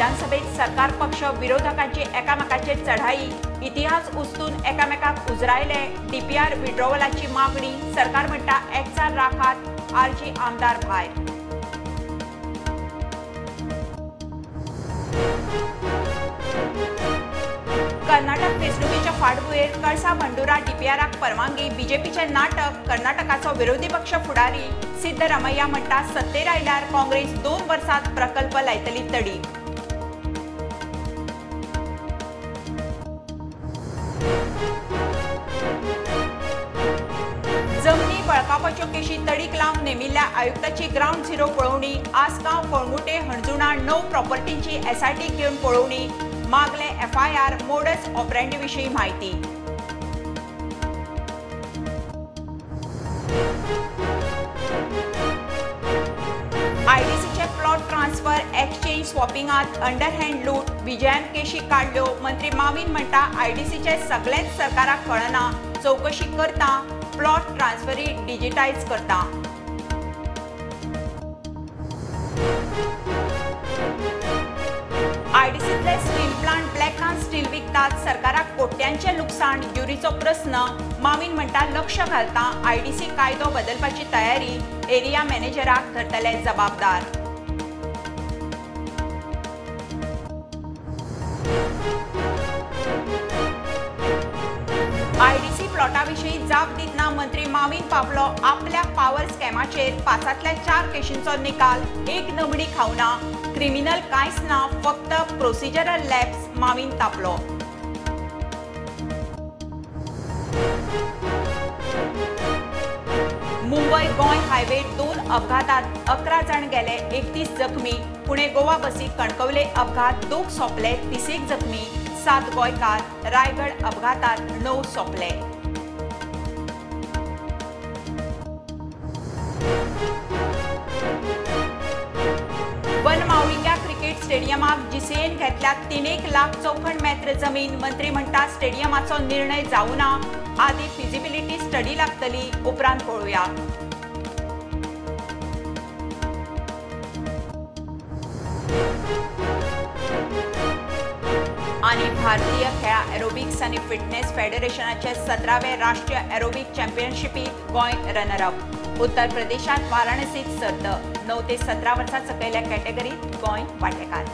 विधानसभेत सरकार पक्ष विरोधकांची एकामेकाचेर चढाई, इतिहास उस्तून एकामेकाक उजरायले, डीपीआर विड्रॉवलाची मागणी, सरकार म्हणटा एकचार राखात, आरजी आमदार भायर. कर्नाटक वेंचणुकेच्या फाटभुंयेर कळसा बंडुरा डीपीआराक परवानगी, बीजेपीचे नाटक, कर्नाटकाचो विरोधी पक्ष फुडारी सिद्धरामय्या म्हणटा सत्तेर आयल्यार काँग्रेस 2 वर्सांत प्रकल्प लायतली तडी. जमनी बळकावपाच्यो केशी तडीक लावन नेमिल्ल्या आयुक्ताची ग्राउंड झिरो पळोवणी, आसगांव, कळंगुटे, हणजुणा 9 प्रॉपर्टींची एसआयटी घेवन पळोवणी, मागले एफआयआर, मोडस ऑपरेंडी विशीं म्हायती. आयडीसीचे प्लॉट ट्रान्सफर एक्सचेंज स्वॉपिंगात अंडरहँड लूट, विजयान केशी काडल्यो, मंत्री माविन म्हणटा आयडीसीचे सगळेच सरकाराक कळना, चौकशी करता, प्लॉट ट्रान्सफरी डिजिटायज करता. आयडीसीतले स्टील प्लांट ब्लॅकान स्टील विकतात, सरकाराक कोट्यांचे लुकसाण, ज्युरीचो प्रस्न, माविन म्हणटा लक्ष घालता, आयडीसी कायदो बदलपाची तयारी, एरिया मॅनेजराक धरतले जबाबदार. आयडीसी प्लॉटा विशीं जाप दितना मंत्री माविन पावलो आपल्या पॉवर स्कॅमाचेर, 5तल्या 4 केशींचो निकाल, 1 नमणी खावना, क्रिमिनल कांयच ना, फक्त प्रोसिजरल लॅप्स, माविन तापलो. मुंबई गोंय हायवे 2 अपघातात 11 जण गेले, 31 जखमी, पुणे गोवा बसी कणकवले अपघात 2 सोंपले, 30 जखमी, 7 गोंयकार, रायगड अपघातात 9 सोंपले. वनमावळिंग्या क्रिकेट स्टेडियमाक जीसीएन घेतल्या 3 लाख चौखण मेत्र जमीन, मंत्री म्हणटा स्टेडियमाचो निर्णय जावना, आदी फिजिबिलिटी स्टडी लागतली, उपरांत पळोवया. आणि भारतीय खेळा एरोबिक्स आणि फिटनेस फेडरेशनाचे 17वे राष्ट्रीय एरोबिक चॅम्पियनशिपीत गोंय रनर-अप, उत्तर प्रदेशात वाराणसीत सर्त, 9 ते 17 वर्सां सकयल्या कॅटेगरीत गोंय वांटेकार.